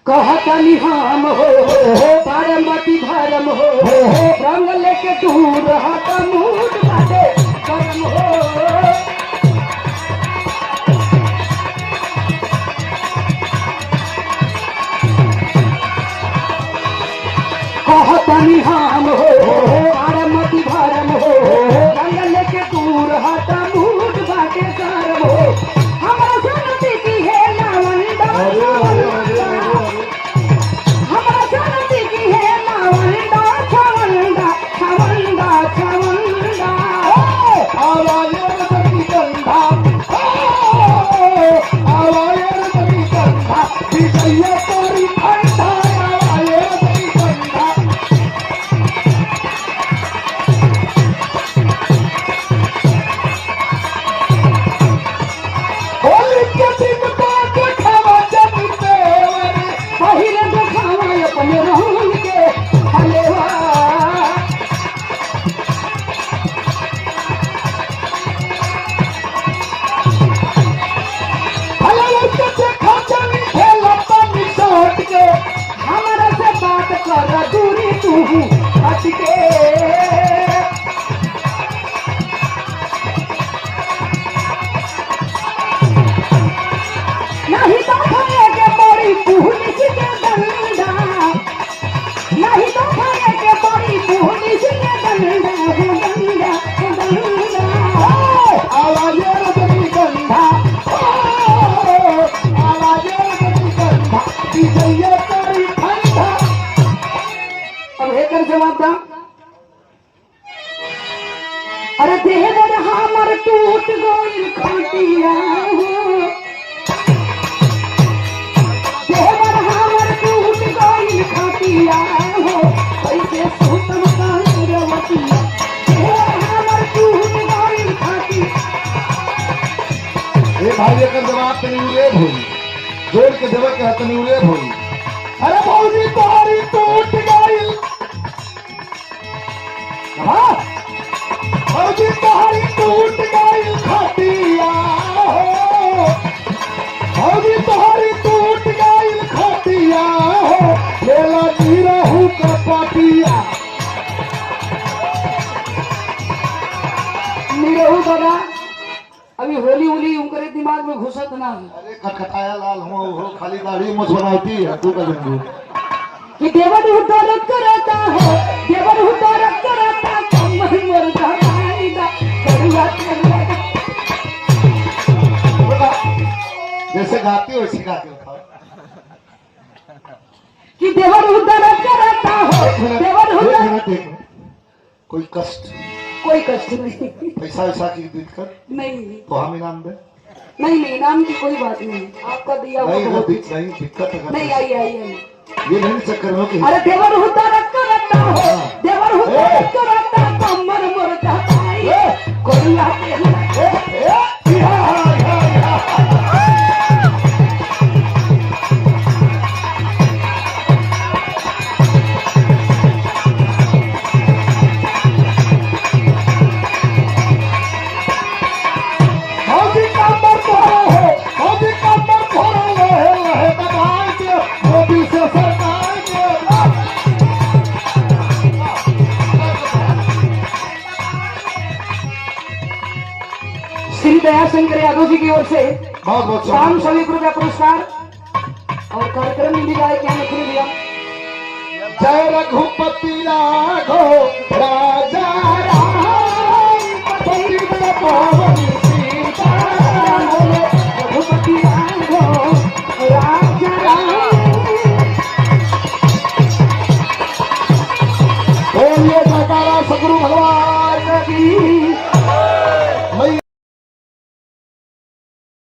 कहतनी हम हो पारमती धर्म हो रंग लेके दूर हट मूड बाटे कर्म हो कहतनी हम हो पारमती धर्म हो रंग लेके दूर हट मूड बाटे कर्म हो हमारा सुनती की है नावंदा अरे देवर हमर टूट गइल खटिया देवर हमर टूट गइल खटिया कैसे सुतम रवतिया देवर हमर टूट गइल खटिया। ए भाई एकर जवाब तनी उले भोली जोड़ के देवर के तनी उले भोली। अरे भौजी तोहरी टूट गइल हां भौजी तोहरी टूट गइल खटिया हो भौजी तोहरी टूट गइल खटिया हो लेला नीरहू का पाटिया। नीरहू दादा अभी होली होली उनके दिमाग में घुसत ना। अरे खटखटाया लाल हो खाली दाढ़ी मुझ बनाती है तू कर देंगे कि देवर उतर करता है देवर उतर करता कमर मोर धराईदा करुआ जैसे गाती हो वैसे गाती हो कि देवर उतर करता हो देवर उतर कोई कष्ट नहीं पैसा वैसा की दिक्कत नहीं तो हम इनाम दे नहीं इनाम की कोई बात नहीं आपका दिया हुआ नहीं दिक्कत नहीं आई ये नहीं चक्कर में कि अरे देवर उतर करता हो देवर उतर करता कमर मोर धराई करुआ श्री दया शंकर यादव जी की ओर से बहुत 500 रुपया पुरस्कार और कार्यक्रम में भी गाय क्या लिख लिया। जय रघुपति राघो राजा राम